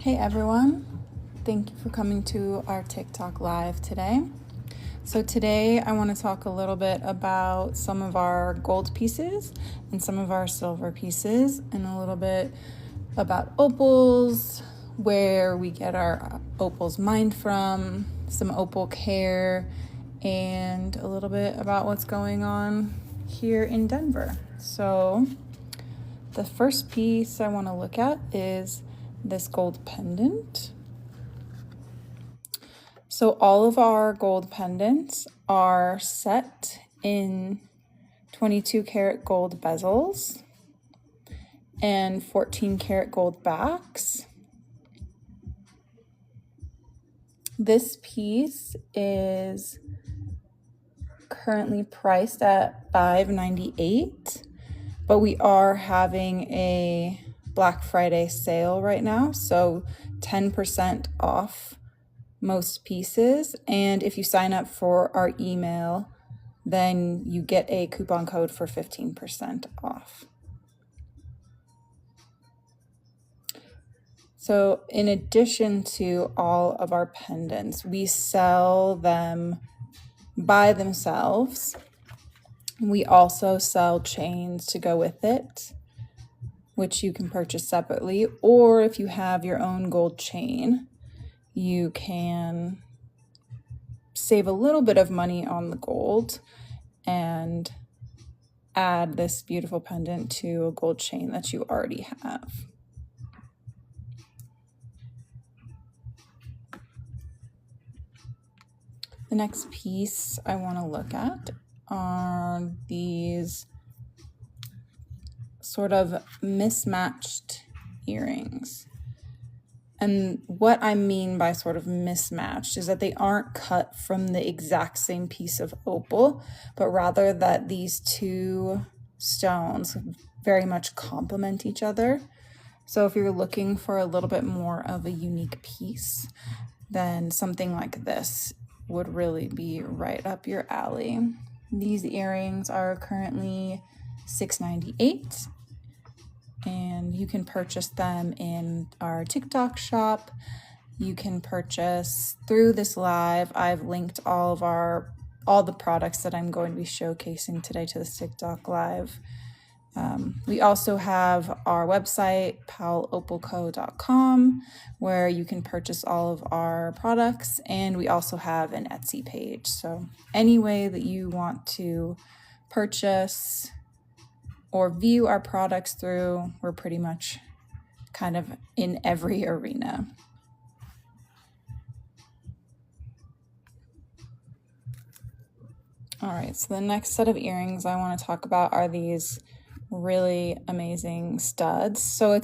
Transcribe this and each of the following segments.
Hey everyone, thank you for coming to our TikTok live today. So today I want to talk a little bit about some of our gold pieces and some of our silver pieces and a little bit about opals, where we get our opals mined from, some opal care, and a little bit about what's going on here in Denver. So the first piece I want to look at is this gold pendant. So all of our gold pendants are set in 22 karat gold bezels and 14 karat gold backs. This piece is currently priced at $5.98, but we are having a Black Friday sale right now, so 10% off most pieces. And if you sign up for our email, then you get a coupon code for 15% off. So in addition to all of our pendants, we sell them by themselves. We also sell chains to go with it, which you can purchase separately, or if you have your own gold chain, you can save a little bit of money on the gold and add this beautiful pendant to a gold chain that you already have. The next piece I want to look at are these sort of mismatched earrings. And what I mean by sort of mismatched is that they aren't cut from the exact same piece of opal, but rather that these two stones very much complement each other. So if you're looking for a little bit more of a unique piece, then something like this would really be right up your alley. These earrings are currently $6.98. And you can purchase them in our TikTok shop. You can purchase through this live. I've linked all the products that I'm going to be showcasing today to this TikTok live. We also have our website, powellopalco.com, where you can purchase all of our products, and we also have an Etsy page. So any way that you want to purchase or view our products through, we're pretty much kind of in every arena. All right, so the next set of earrings I want to talk about are these really amazing studs. So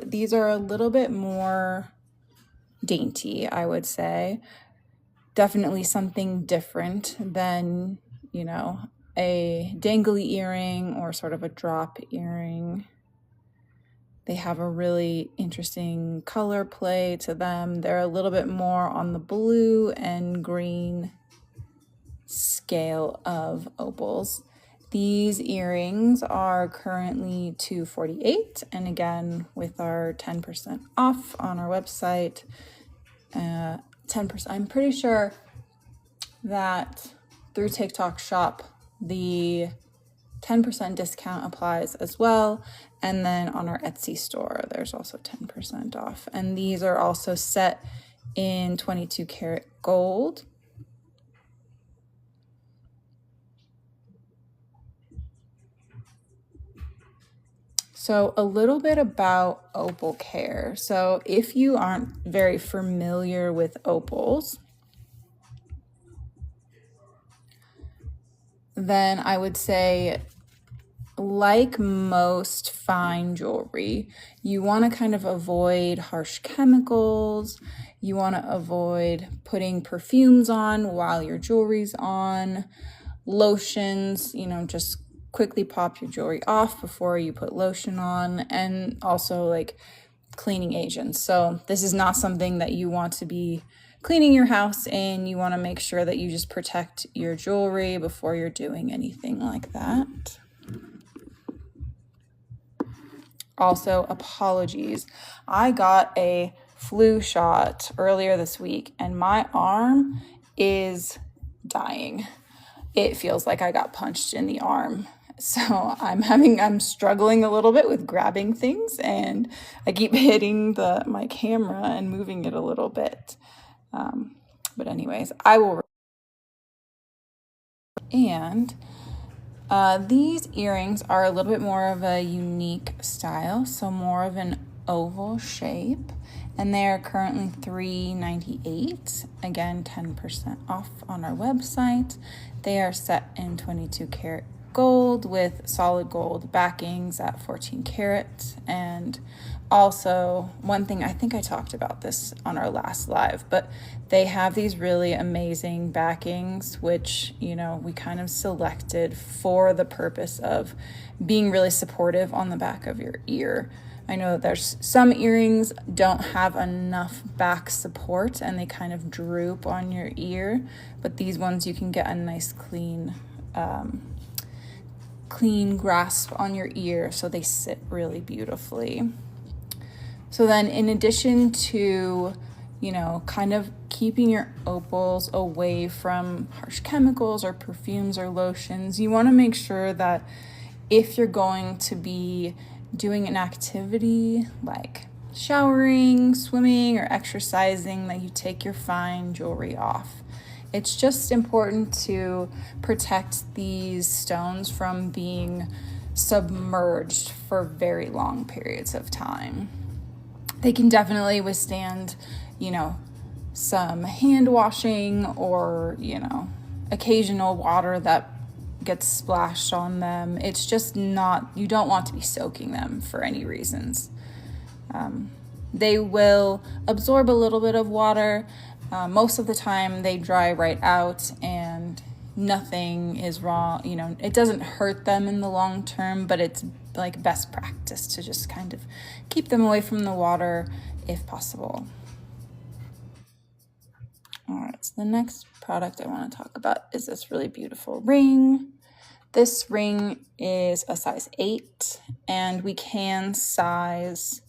these are a little bit more dainty, I would say. Definitely something different than, a dangly earring or sort of a drop earring. They have a really interesting color play to them. They're a little bit more on the blue and green scale of opals. These earrings are currently $248, and again, with our 10% off on our website, 10%. I'm pretty sure that through TikTok Shop, the 10% discount applies as well. And then on our Etsy store, there's also 10% off. And these are also set in 22 karat gold. So a little bit about opal care. So if you aren't very familiar with opals, then I would say, like most fine jewelry, you want to kind of avoid harsh chemicals. You want to avoid putting perfumes on while your jewelry's on, lotions, just quickly pop your jewelry off before you put lotion on, and also like cleaning agents. So this is not something that you want to be cleaning your house in. You want to make sure that you just protect your jewelry before you're doing anything like that. Also, apologies. I got a flu shot earlier this week, and my arm is dying. It feels like I got punched in the arm. So I'm struggling a little bit with grabbing things, and I keep hitting my camera and moving it a little bit. But anyways, I will. And these earrings are a little bit more of a unique style, so more of an oval shape, and they are currently $398. Again, 10% off on our website. They are set in 22 karat gold with solid gold backings at 14 karat. And also, one thing, I think I talked about this on our last live, but they have these really amazing backings, which, we kind of selected for the purpose of being really supportive on the back of your ear. I know there's some earrings don't have enough back support and they kind of droop on your ear, but these ones you can get a nice clean grasp on your ear, so they sit really beautifully. So then in addition to, kind of keeping your opals away from harsh chemicals or perfumes or lotions, you want to make sure that if you're going to be doing an activity like showering, swimming, or exercising, that you take your fine jewelry off. It's just important to protect these stones from being submerged for very long periods of time. They can definitely withstand, some hand washing or, occasional water that gets splashed on them. It's just not, you don't want to be soaking them for any reasons. They will absorb a little bit of water. Most of the time they dry right out and nothing is wrong. It doesn't hurt them in the long term, but it's like best practice to just kind of keep them away from the water if possible. All right, so the next product I want to talk about is this really beautiful ring. This ring is a size 8, and we can size,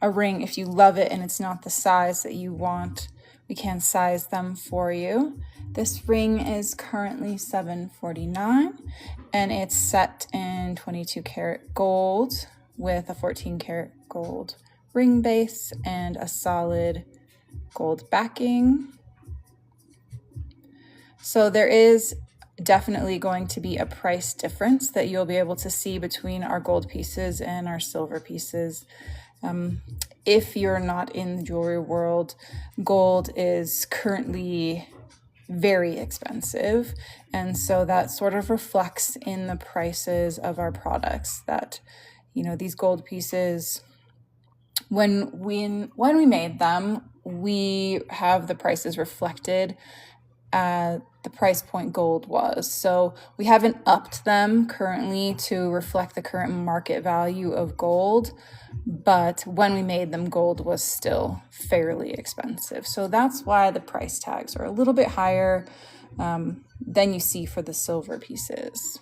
a ring if you love it and it's not the size that you want. We can size them for you. This ring is currently $749, and it's set in 22 karat gold with a 14 karat gold ring base and a solid gold backing. So there is definitely going to be a price difference that you'll be able to see between our gold pieces and our silver pieces. If you're not in the jewelry world, gold is currently very expensive, and so that sort of reflects in the prices of our products. That these gold pieces, when we made them, we have the prices reflected at the price point gold was. So we haven't upped them currently to reflect the current market value of gold, but when we made them, gold was still fairly expensive. So that's why the price tags are a little bit higher than you see for the silver pieces.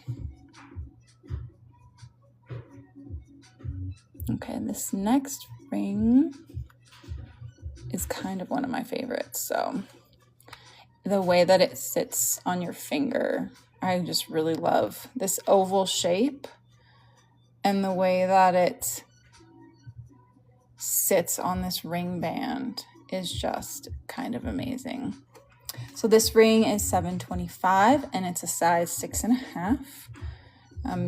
Okay, this next ring is kind of one of my favorites. So the way that it sits on your finger, I just really love this oval shape, and the way that it sits on this ring band is just kind of amazing. So this ring is $725, and it's a size 6.5.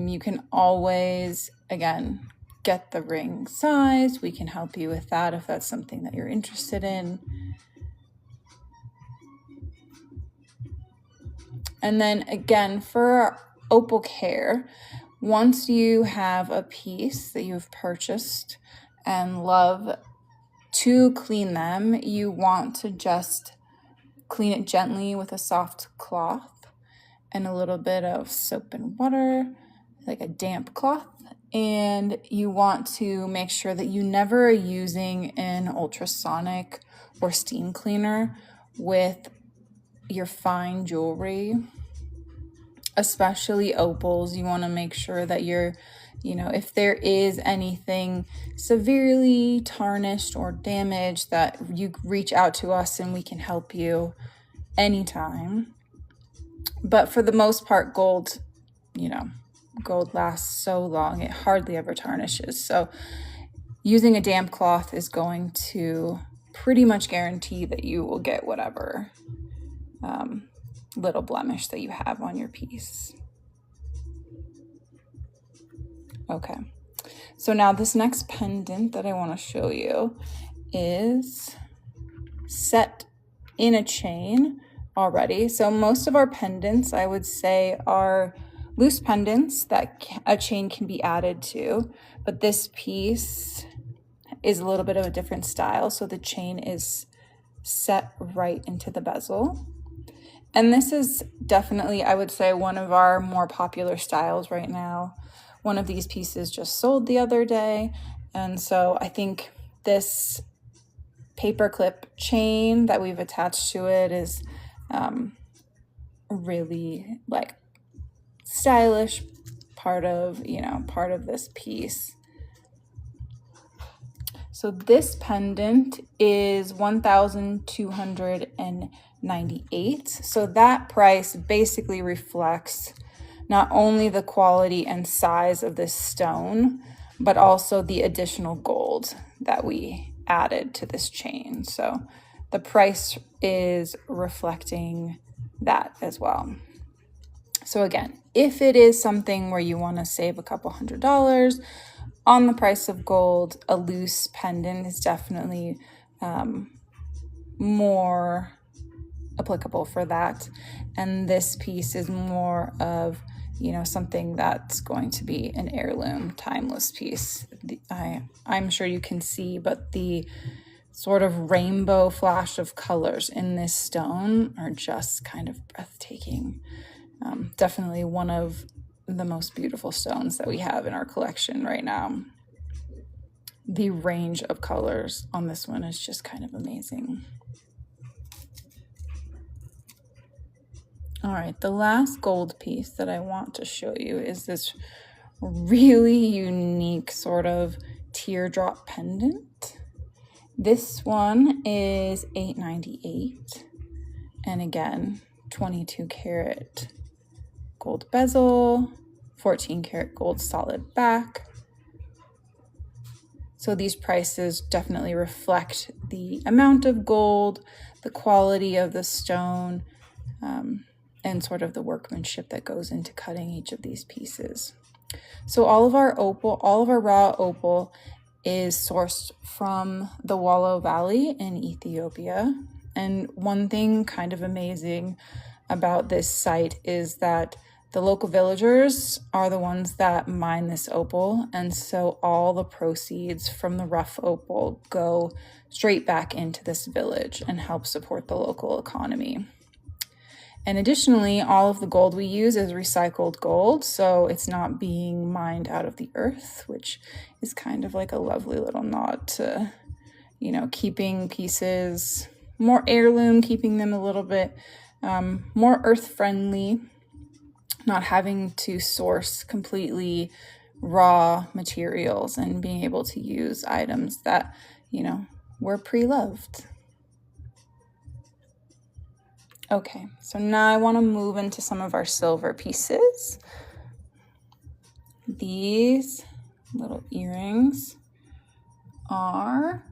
You can always, again, get the ring size. We can help you with that if that's something that you're interested in. And then again, for opal care, once you have a piece that you've purchased and love to clean them, you want to just clean it gently with a soft cloth and a little bit of soap and water, like a damp cloth. And you want to make sure that you never are using an ultrasonic or steam cleaner with your fine jewelry, especially opals. You want to make sure that you're You know, if there is anything severely tarnished or damaged, that you reach out to us and we can help you anytime. But for the most part, gold, you know, gold lasts so long, it hardly ever tarnishes. So using a damp cloth is going to pretty much guarantee that you will get whatever little blemish that you have on your piece. Okay, so now this next pendant that I want to show you is set in a chain already. So most of our pendants, I would say, are loose pendants that a chain can be added to, but this piece is a little bit of a different style. So the chain is set right into the bezel. And this is definitely, I would say, one of our more popular styles right now. One of these pieces just sold the other day. And so I think this paperclip chain that we've attached to it is really like stylish part of this piece. So this pendant is $1,298. So that price basically reflects not only the quality and size of this stone, but also the additional gold that we added to this chain. So the price is reflecting that as well. So again, if it is something where you want to save a couple $100 on the price of gold, a loose pendant is definitely more applicable for that. And this piece is more of, you know, something that's going to be an heirloom, timeless piece. I'm sure you can see, but the sort of rainbow flash of colors in this stone are just kind of breathtaking. Definitely one of the most beautiful stones that we have in our collection right now. The range of colors on this one is just kind of amazing. All right, the last gold piece that I want to show you is this really unique sort of teardrop pendant. This one is $898, and again, 22 karat gold bezel, 14 karat gold solid back. So these prices definitely reflect the amount of gold, the quality of the stone, and sort of the workmanship that goes into cutting each of these pieces. So all of our raw opal is sourced from the Wollo Valley in Ethiopia. And one thing kind of amazing about this site is that the local villagers are the ones that mine this opal, and so all the proceeds from the rough opal go straight back into this village and help support the local economy. And additionally, all of the gold we use is recycled gold, so it's not being mined out of the earth, which is kind of like a lovely little nod to, you know, keeping pieces more heirloom, keeping them a little bit more earth-friendly, not having to source completely raw materials and being able to use items that, you know, were pre-loved. Okay, so now I want to move into some of our silver pieces. These little earrings are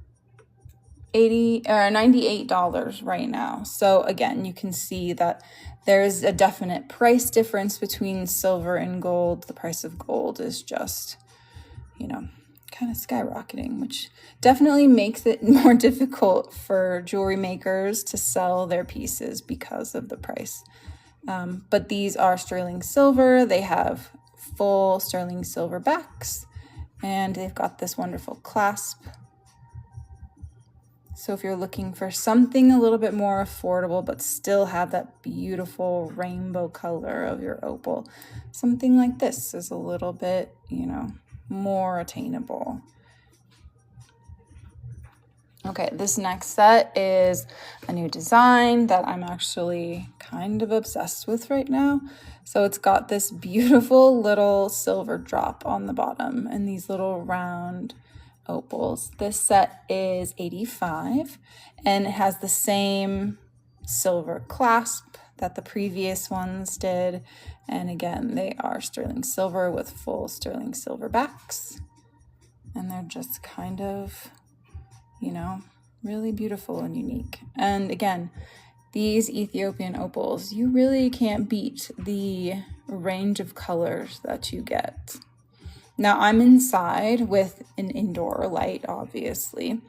$98 right now. So again, you can see that there's a definite price difference between silver and gold. The price of gold is just, you know, kind of skyrocketing, which definitely makes it more difficult for jewelry makers to sell their pieces because of the price. But these are sterling silver. They have full sterling silver backs, and they've got this wonderful clasp. So if you're looking for something a little bit more affordable, but still have that beautiful rainbow color of your opal, something like this is a little bit, you know, more attainable. Okay, this next set is a new design that I'm actually kind of obsessed with right now. So it's got this beautiful little silver drop on the bottom and these little round opals. This set is $85 and it has the same silver clasp that the previous ones did. And again, they are sterling silver with full sterling silver backs. And they're just kind of, you know, really beautiful and unique. And again, these Ethiopian opals, you really can't beat the range of colors that you get. Now I'm inside with an indoor light, obviously,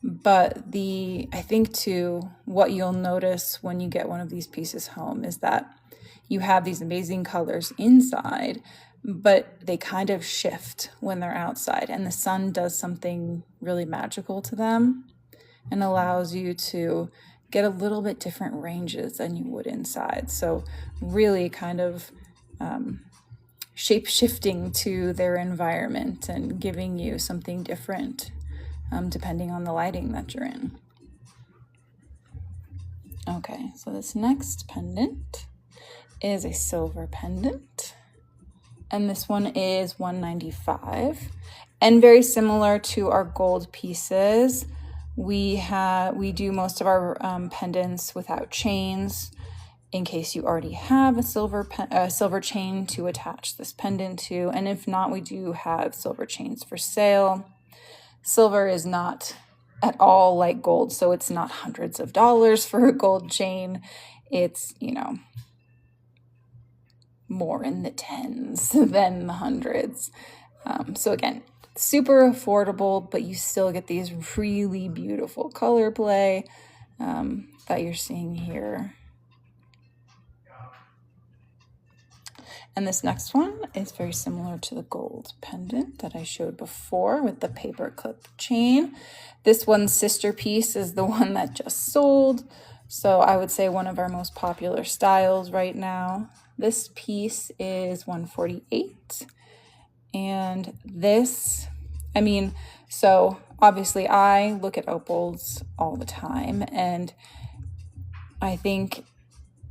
but I think too, what you'll notice when you get one of these pieces home is that you have these amazing colors inside, but they kind of shift when they're outside, and the sun does something really magical to them and allows you to get a little bit different ranges than you would inside. So really kind of shape-shifting to their environment and giving you something different depending on the lighting that you're in. Okay, so this next pendant is a silver pendant, and this one is $195, and very similar to our gold pieces. We do most of our pendants without chains, in case you already have a silver chain to attach this pendant to, and if not, we do have silver chains for sale. Silver is not at all like gold, so it's not hundreds of dollars for a gold chain. It's, you know, more in the tens than the hundreds. So again, super affordable, but you still get these really beautiful color play that you're seeing here. And this next one is very similar to the gold pendant that I showed before with the paperclip chain. This one's sister piece is the one that just sold. So I would say one of our most popular styles right now. This piece is $148. And this, I mean, so obviously I look at opals all the time, and I think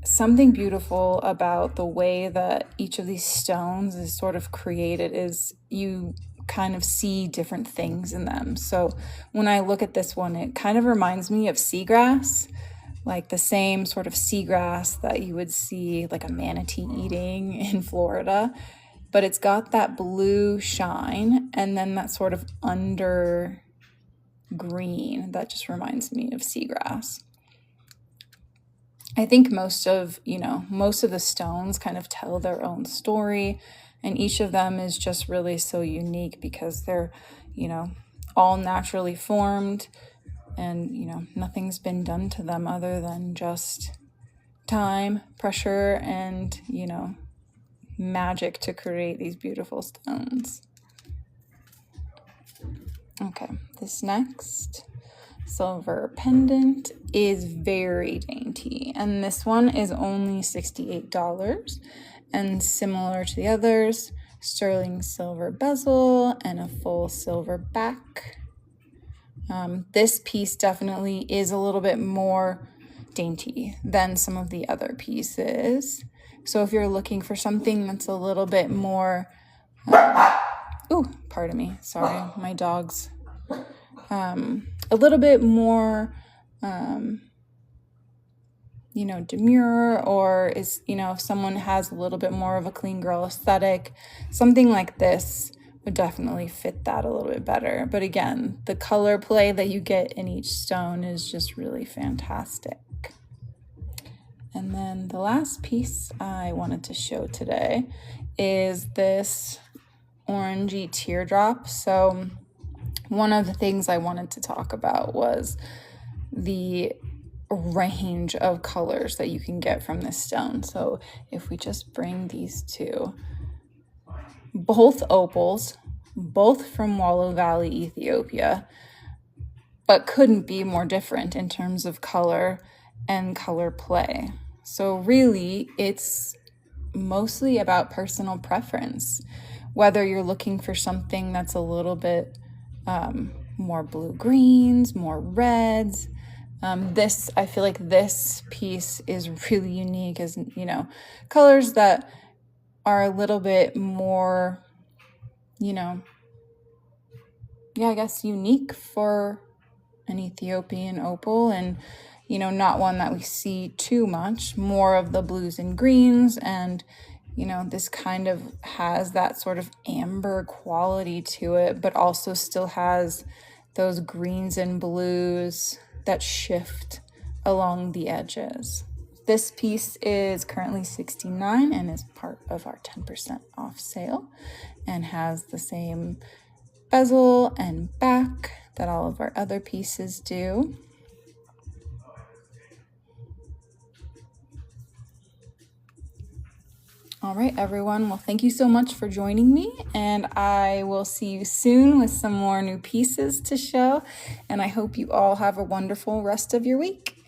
something beautiful about the way that each of these stones is sort of created is you kind of see different things in them. So when I look at this one, it kind of reminds me of seagrass, like the same sort of seagrass that you would see like a manatee eating in Florida, but it's got that blue shine and then that sort of under green that just reminds me of seagrass. I think most of the stones kind of tell their own story, and each of them is just really so unique because they're, all naturally formed, and, nothing's been done to them other than just time, pressure, and, magic to create these beautiful stones. Okay, this next silver pendant is very dainty, and this one is only $68, and similar to the others, sterling silver bezel and a full silver back. This piece definitely is a little bit more dainty than some of the other pieces, so if you're looking for something that's a little bit more pardon me, sorry, my dog's a little bit more, demure, or is, if someone has a little bit more of a clean girl aesthetic, something like this would definitely fit that a little bit better. But again, the color play that you get in each stone is just really fantastic. And then the last piece I wanted to show today is this orangey teardrop. So one of the things I wanted to talk about was the range of colors that you can get from this stone. So if we just bring these two, both opals, both from Wollo Valley, Ethiopia, but couldn't be more different in terms of color and color play. So really, it's mostly about personal preference, whether you're looking for something that's a little bit more blue greens, more reds. I feel like this piece is really unique, as colors that are a little bit more, you know, I guess unique for an Ethiopian opal, and, not one that we see too much, more of the blues and greens. And, this kind of has that sort of amber quality to it, but also still has those greens and blues that shift along the edges. This piece is currently $69 and is part of our 10% off sale, and has the same bezel and back that all of our other pieces do. All right, everyone. Well, thank you so much for joining me, and I will see you soon with some more new pieces to show, and I hope you all have a wonderful rest of your week.